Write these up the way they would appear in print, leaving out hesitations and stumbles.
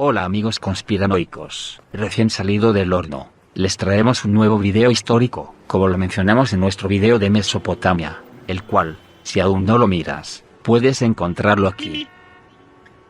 Hola amigos conspiranoicos, recién salido del horno, les traemos un nuevo video histórico, como lo mencionamos en nuestro video de Mesopotamia, el cual, si aún no lo miras, puedes encontrarlo aquí.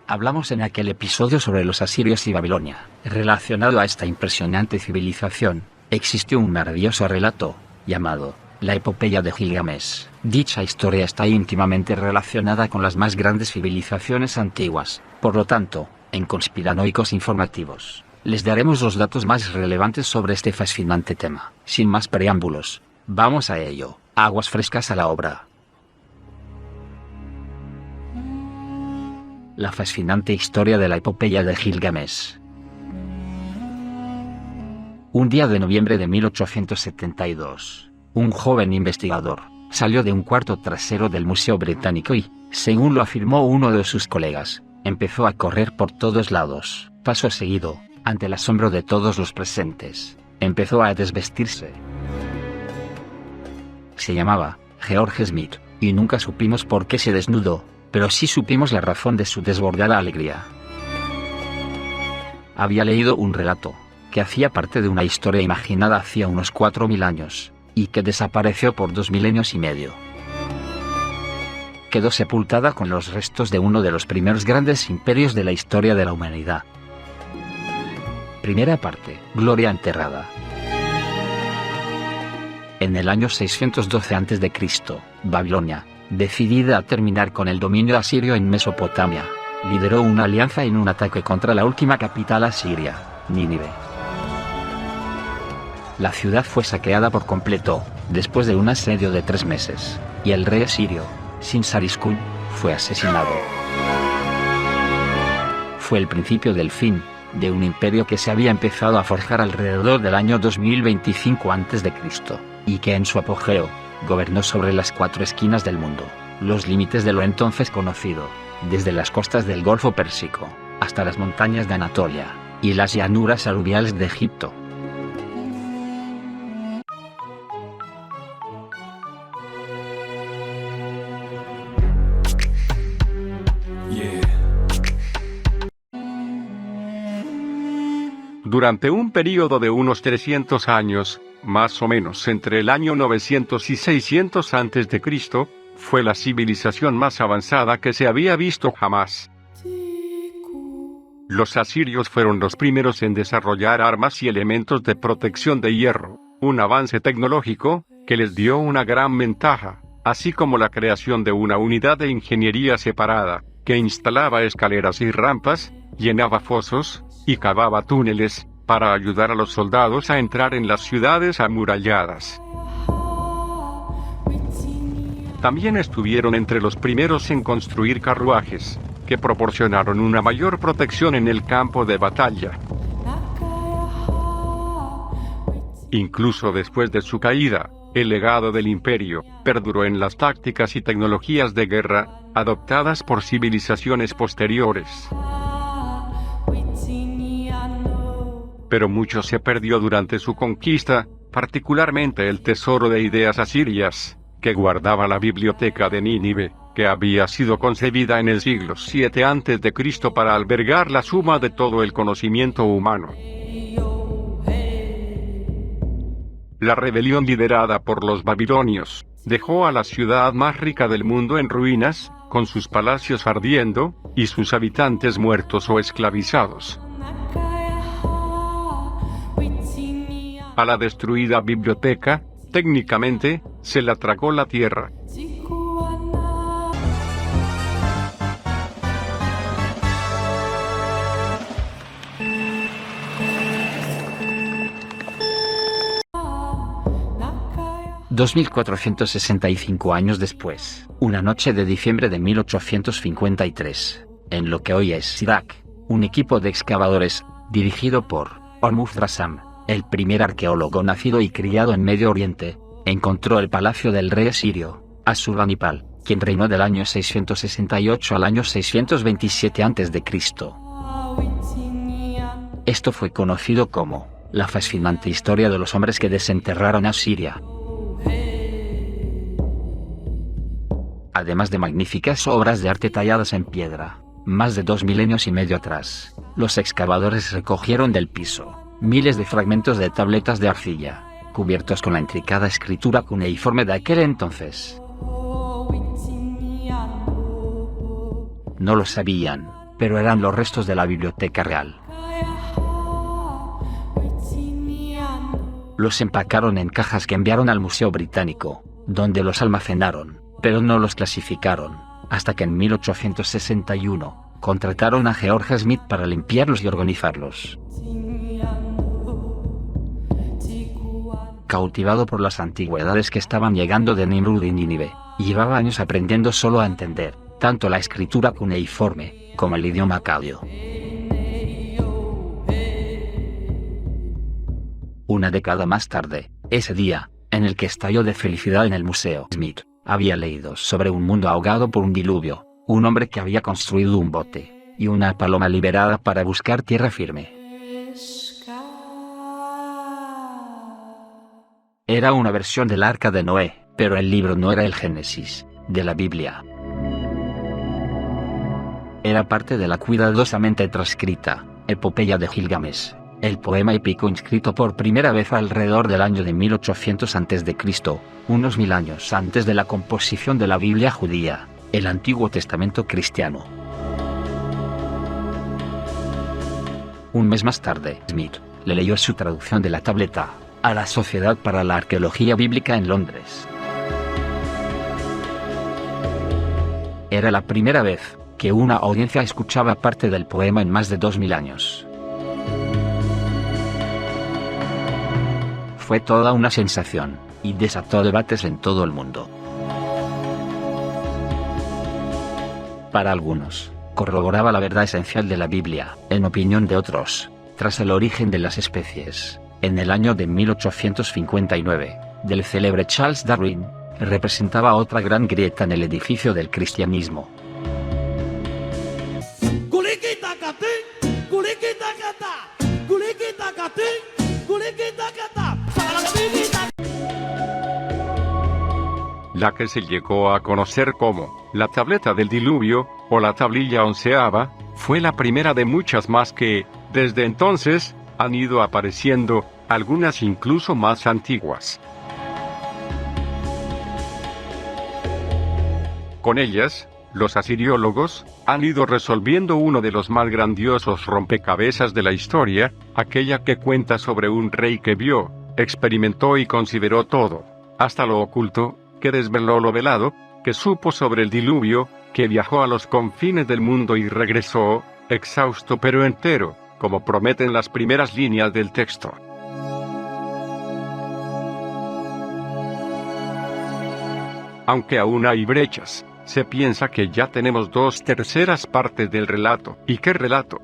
Hablamos en aquel episodio sobre los asirios y Babilonia. Relacionado a esta impresionante civilización, existió un maravilloso relato, llamado la Epopeya de Gilgamesh. Dicha historia está íntimamente relacionada con las más grandes civilizaciones antiguas, por lo tanto, en Conspiranoicos Informativos, les daremos los datos más relevantes sobre este fascinante tema. Sin más preámbulos, vamos a ello, aguas frescas a la obra. La fascinante historia de la Epopeya de Gilgamesh. Un día de noviembre de 1872, un joven investigador salió de un cuarto trasero del Museo Británico y, según lo afirmó uno de sus colegas, empezó a correr por todos lados. Paso seguido, ante el asombro de todos los presentes, empezó a desvestirse. Se llamaba George Smith, y nunca supimos por qué se desnudó, pero sí supimos la razón de su desbordada alegría. Había leído un relato, que hacía parte de una historia imaginada hacía unos 4000 años, y que desapareció por 2 milenios y medio. Quedó sepultada con los restos de uno de los primeros grandes imperios de la historia de la humanidad. Primera parte, Gloria enterrada. En el año 612 a.C., Babilonia, decidida a terminar con el dominio asirio en Mesopotamia, lideró una alianza en un ataque contra la última capital asiria, Nínive. La ciudad fue saqueada por completo, después de un asedio de 3 meses, y el rey asirio, Sin-Sariskun, fue asesinado. Fue el principio del fin de un imperio que se había empezado a forjar alrededor del año 2025 a.C., y que en su apogeo, gobernó sobre las 4 esquinas del mundo, los límites de lo entonces conocido, desde las costas del Golfo Pérsico, hasta las montañas de Anatolia, y las llanuras aluviales de Egipto. Durante un período de unos 300 años, más o menos entre el año 900 y 600 a.C., fue la civilización más avanzada que se había visto jamás. Los asirios fueron los primeros en desarrollar armas y elementos de protección de hierro, un avance tecnológico que les dio una gran ventaja, así como la creación de una unidad de ingeniería separada, que instalaba escaleras y rampas, llenaba fosos, y cavaba túneles, para ayudar a los soldados a entrar en las ciudades amuralladas. También estuvieron entre los primeros en construir carruajes, que proporcionaron una mayor protección en el campo de batalla. Incluso después de su caída, el legado del imperio perduró en las tácticas y tecnologías de guerra, adoptadas por civilizaciones posteriores. Pero mucho se perdió durante su conquista, particularmente el tesoro de ideas asirias, que guardaba la biblioteca de Nínive, que había sido concebida en el siglo VII a.C. para albergar la suma de todo el conocimiento humano. La rebelión liderada por los babilonios dejó a la ciudad más rica del mundo en ruinas, con sus palacios ardiendo, y sus habitantes muertos o esclavizados. A la destruida biblioteca, técnicamente, se la tragó la tierra. $2.465 años después, una noche de diciembre de 1853, en lo que hoy es Irak, un equipo de excavadores, dirigido por Hormuzd-Rassam, el primer arqueólogo nacido y criado en Medio Oriente, encontró el palacio del rey asirio, Asurbanipal, quien reinó del año 668 al año 627 a.C. Esto fue conocido como la fascinante historia de los hombres que desenterraron a Asiria. Además de magníficas obras de arte talladas en piedra, más de 2 milenios y medio atrás, Los excavadores recogieron del piso miles de fragmentos de tabletas de arcilla, cubiertos con la intricada escritura cuneiforme de aquel entonces. No lo sabían, pero eran los restos de la biblioteca real. Los empacaron en cajas que enviaron al Museo Británico, donde los almacenaron, pero no los clasificaron, hasta que en 1861 contrataron a George Smith para limpiarlos y organizarlos. Cautivado por las antigüedades que estaban llegando de Nimrud y Nínive, llevaba años aprendiendo solo a entender tanto la escritura cuneiforme como el idioma acadio. Una década más tarde, ese día, en el que estalló de felicidad en el museo, Smith había leído sobre un mundo ahogado por un diluvio, un hombre que había construido un bote, y una paloma liberada para buscar tierra firme. Era una versión del Arca de Noé, pero el libro no era el Génesis de la Biblia. Era parte de la cuidadosamente transcrita Epopeya de Gilgamesh, el poema épico inscrito por primera vez alrededor del año de 1800 a.C., unos 1000 años antes de la composición de la Biblia judía, el Antiguo Testamento cristiano. Un mes más tarde, Smith le leyó su traducción de la tableta a la Sociedad para la Arqueología Bíblica en Londres. Era la primera vez que una audiencia escuchaba parte del poema en más de 2000 años. Fue toda una sensación, y desató debates en todo el mundo. Para algunos, corroboraba la verdad esencial de la Biblia, en opinión de otros, tras el origen de las especies, en el año de 1859, del célebre Charles Darwin, representaba otra gran grieta en el edificio del cristianismo. La que se llegó a conocer como la tableta del diluvio, o la tablilla onceava, fue la primera de muchas más que, desde entonces, han ido apareciendo, algunas incluso más antiguas. Con ellas, los asiriólogos han ido resolviendo uno de los más grandiosos rompecabezas de la historia, aquella que cuenta sobre un rey que vio, experimentó y consideró todo, hasta lo oculto, que desveló lo velado, que supo sobre el diluvio, que viajó a los confines del mundo y regresó, exhausto pero entero, como prometen las primeras líneas del texto. Aunque aún hay brechas, se piensa que ya tenemos 2/3 partes del relato. ¿Y qué relato?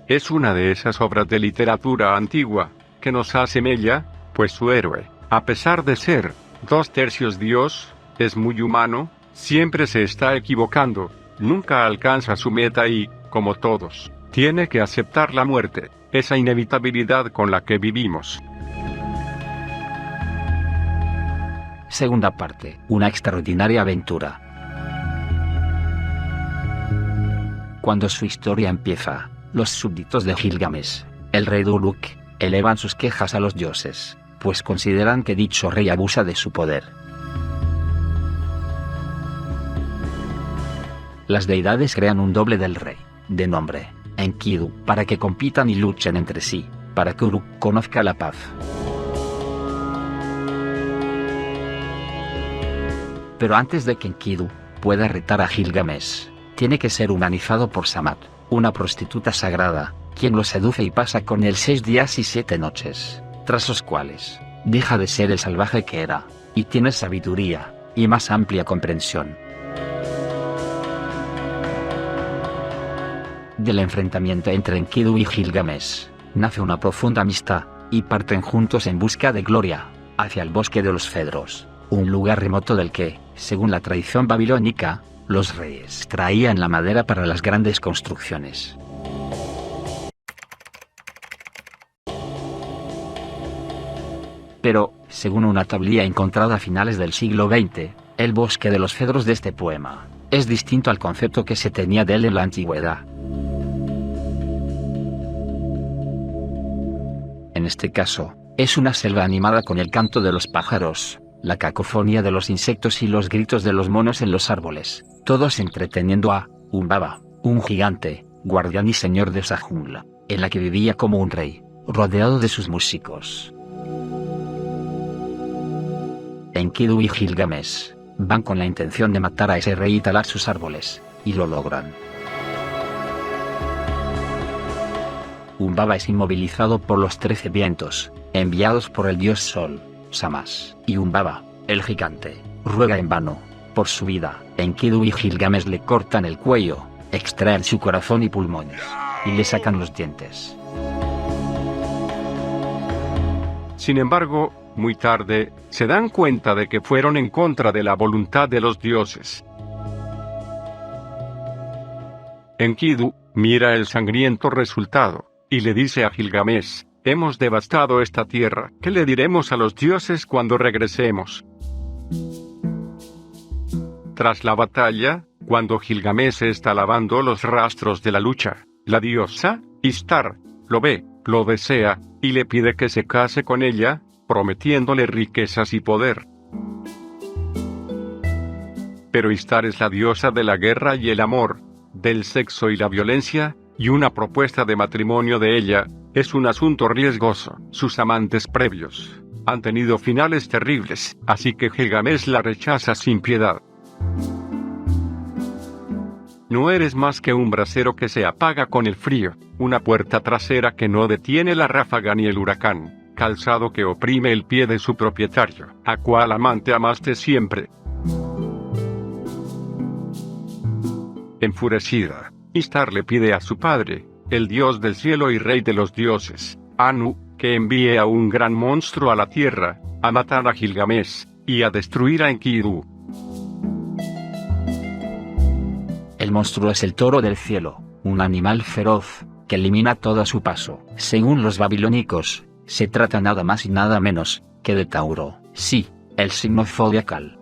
Es una de esas obras de literatura antigua, que nos asemella, pues su héroe, a pesar de ser 2/3 Dios, es muy humano, siempre se está equivocando, nunca alcanza su meta y, como todos, tiene que aceptar la muerte, esa inevitabilidad con la que vivimos. Segunda parte, una extraordinaria aventura. Cuando su historia empieza, los súbditos de Gilgamesh, el rey de Uruk, elevan sus quejas a los dioses, pues consideran que dicho rey abusa de su poder. Las deidades crean un doble del rey, de nombre Enkidu, para que compitan y luchen entre sí, para que Uruk conozca la paz. Pero antes de que Enkidu pueda retar a Gilgamesh, tiene que ser humanizado por Samat, una prostituta sagrada, quien lo seduce y pasa con él 6 días y 7 noches, tras los cuales deja de ser el salvaje que era, y tiene sabiduría y más amplia comprensión. Del enfrentamiento entre Enkidu y Gilgamesh, nace una profunda amistad, y parten juntos en busca de gloria, hacia el bosque de los cedros, un lugar remoto del que, según la tradición babilónica, los reyes traían la madera para las grandes construcciones. Pero, según una tablilla encontrada a finales del siglo XX, el bosque de los cedros de este poema es distinto al concepto que se tenía de él en la antigüedad. En este caso, es una selva animada con el canto de los pájaros, la cacofonía de los insectos y los gritos de los monos en los árboles, todos entreteniendo a Humbaba, un gigante, guardián y señor de esa jungla, en la que vivía como un rey, rodeado de sus músicos. Enkidu y Gilgamesh van con la intención de matar a ese rey y talar sus árboles, y lo logran. Humbaba es inmovilizado por los 13 vientos, enviados por el dios Sol, Shamash, y Humbaba, el gigante, ruega en vano por su vida. Enkidu y Gilgamesh le cortan el cuello, extraen su corazón y pulmones, y le sacan los dientes. Sin embargo, muy tarde, se dan cuenta de que fueron en contra de la voluntad de los dioses. Enkidu mira el sangriento resultado, y le dice a Gilgamesh: hemos devastado esta tierra, ¿qué le diremos a los dioses cuando regresemos? Tras la batalla, cuando Gilgamesh está lavando los rastros de la lucha, la diosa Ishtar lo ve, lo desea, y le pide que se case con ella, prometiéndole riquezas y poder. Pero Ishtar es la diosa de la guerra y el amor, del sexo y la violencia, y una propuesta de matrimonio de ella es un asunto riesgoso. Sus amantes previos han tenido finales terribles, así que Gilgamesh la rechaza sin piedad. No eres más que un brasero que se apaga con el frío, una puerta trasera que no detiene la ráfaga ni el huracán, calzado que oprime el pie de su propietario. ¿A cuál amante amaste siempre? Enfurecida, Ishtar le pide a su padre, el dios del cielo y rey de los dioses, Anu, que envíe a un gran monstruo a la tierra, a matar a Gilgamesh, y a destruir a Enkidu. El monstruo es el toro del cielo, un animal feroz, que elimina todo a su paso. Según los babilónicos, se trata nada más y nada menos que de Tauro, sí, el signo zodiacal.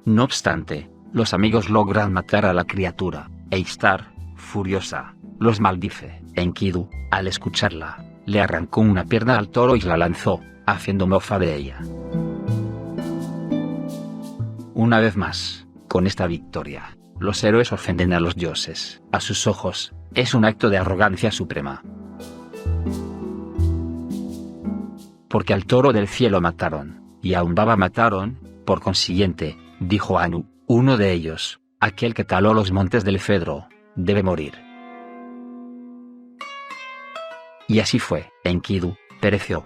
No obstante, los amigos logran matar a la criatura, e Ishtar, furiosa, los maldice. Enkidu, al escucharla, le arrancó una pierna al toro y la lanzó, haciendo mofa de ella. Una vez más, con esta victoria, los héroes ofenden a los dioses. A sus ojos, es un acto de arrogancia suprema. Porque al toro del cielo mataron, y a Humbaba mataron, por consiguiente, dijo Anu, uno de ellos, aquel que taló los montes del cedro, debe morir. Y así fue. Enkidu pereció.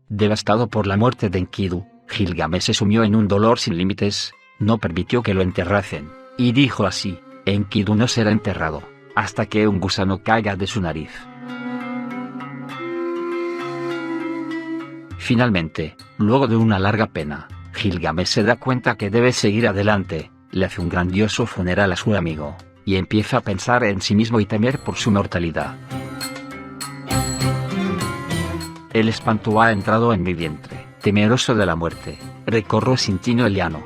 Devastado por la muerte de Enkidu, Gilgamesh se sumió en un dolor sin límites, no permitió que lo enterrasen, y dijo así: Enkidu no será enterrado, hasta que un gusano caiga de su nariz. Finalmente, luego de una larga pena, Gilgamesh se da cuenta que debe seguir adelante, le hace un grandioso funeral a su amigo, y empieza a pensar en sí mismo y temer por su mortalidad. El espanto ha entrado en mi vientre, temeroso de la muerte, recorro sin tino el llano.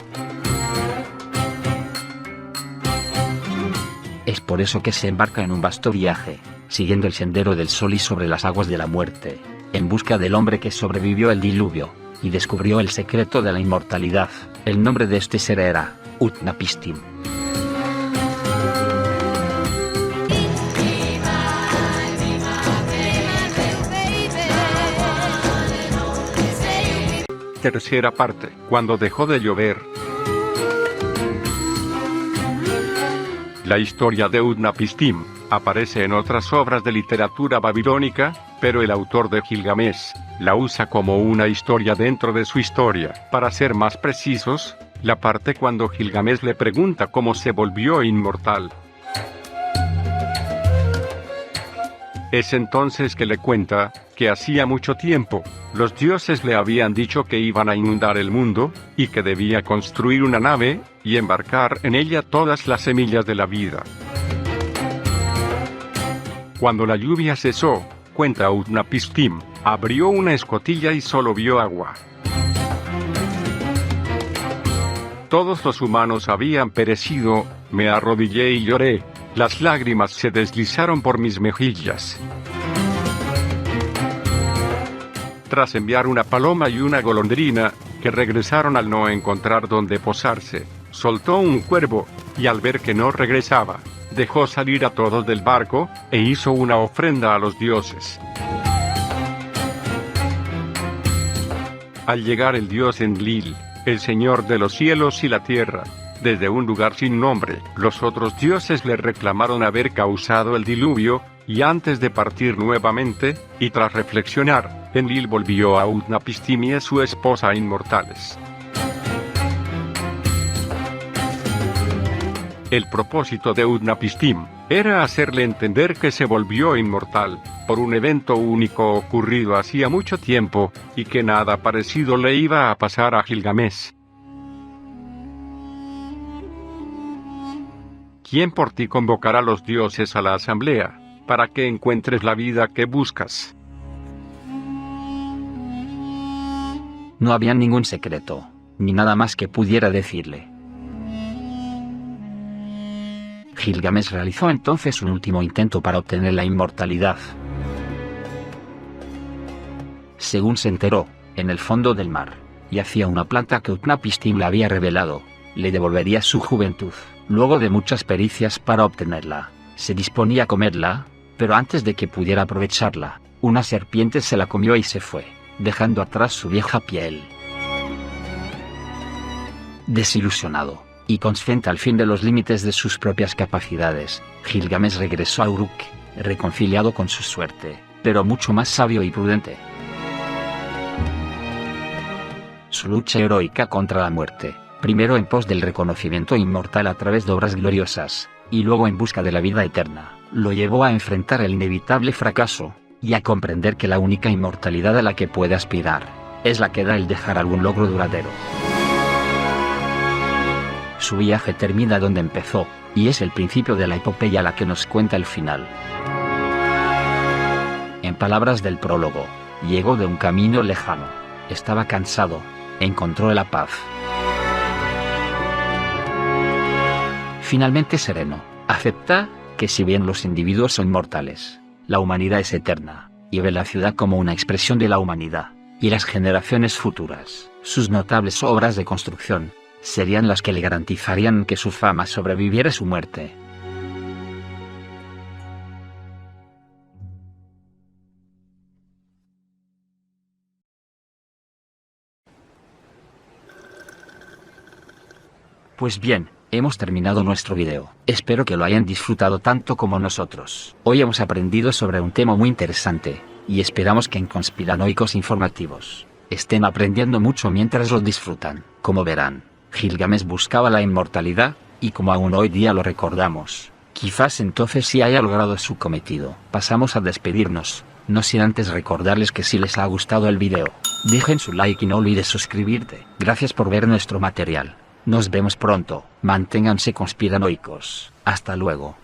Es por eso que se embarca en un vasto viaje, siguiendo el sendero del sol y sobre las aguas de la muerte, en busca del hombre que sobrevivió el diluvio, y descubrió el secreto de la inmortalidad. El nombre de este ser era Utnapishtim. Tercera parte. Cuando dejó de llover. La historia de Utnapishtim aparece en otras obras de literatura babilónica, pero el autor de Gilgamesh la usa como una historia dentro de su historia. Para ser más precisos, la parte cuando Gilgamesh le pregunta cómo se volvió inmortal. Es entonces que le cuenta que hacía mucho tiempo, los dioses le habían dicho que iban a inundar el mundo, y que debía construir una nave, y embarcar en ella todas las semillas de la vida. Cuando la lluvia cesó, cuenta Utnapishtim, abrió una escotilla y solo vio agua. Todos los humanos habían perecido, me arrodillé y lloré, las lágrimas se deslizaron por mis mejillas. Tras enviar una paloma y una golondrina, que regresaron al no encontrar dónde posarse, soltó un cuervo, y al ver que no regresaba, dejó salir a todos del barco, e hizo una ofrenda a los dioses. Al llegar el dios Enlil, el señor de los cielos y la tierra, desde un lugar sin nombre, los otros dioses le reclamaron haber causado el diluvio, y antes de partir nuevamente, y tras reflexionar, Enlil volvió a Utnapishtim y a su esposa inmortales. El propósito de Utnapishtim era hacerle entender que se volvió inmortal, por un evento único ocurrido hacía mucho tiempo, y que nada parecido le iba a pasar a Gilgamesh. ¿Quién por ti convocará a los dioses a la asamblea, para que encuentres la vida que buscas? No había ningún secreto, ni nada más que pudiera decirle. Gilgamesh realizó entonces un último intento para obtener la inmortalidad. Según se enteró, en el fondo del mar, yacía una planta que Utnapishtim le había revelado, le devolvería su juventud. Luego de muchas pericias para obtenerla, se disponía a comerla, pero antes de que pudiera aprovecharla, una serpiente se la comió y se fue, dejando atrás su vieja piel. Desilusionado, y consciente al fin de los límites de sus propias capacidades, Gilgamesh regresó a Uruk, reconciliado con su suerte, pero mucho más sabio y prudente. Su lucha heroica contra la muerte, primero en pos del reconocimiento inmortal a través de obras gloriosas, y luego en busca de la vida eterna, lo llevó a enfrentar el inevitable fracaso, y a comprender que la única inmortalidad a la que puede aspirar, es la que da el dejar algún logro duradero. Su viaje termina donde empezó, y es el principio de la epopeya la que nos cuenta el final. En palabras del prólogo, llegó de un camino lejano, estaba cansado, encontró la paz. Finalmente sereno, acepta que si bien los individuos son mortales, la humanidad es eterna, y ve la ciudad como una expresión de la humanidad, y las generaciones futuras, sus notables obras de construcción, serían las que le garantizarían que su fama sobreviviera a su muerte. Pues bien, hemos terminado nuestro video. Espero que lo hayan disfrutado tanto como nosotros. Hoy hemos aprendido sobre un tema muy interesante, y esperamos que en Conspiranoicos Informativos estén aprendiendo mucho mientras lo disfrutan. Como verán, Gilgamesh buscaba la inmortalidad, y como aún hoy día lo recordamos, quizás entonces sí haya logrado su cometido. Pasamos a despedirnos, no sin antes recordarles que si les ha gustado el video, dejen su like y no olvides suscribirte. Gracias por ver nuestro material. Nos vemos pronto, manténganse conspiranoicos. Hasta luego.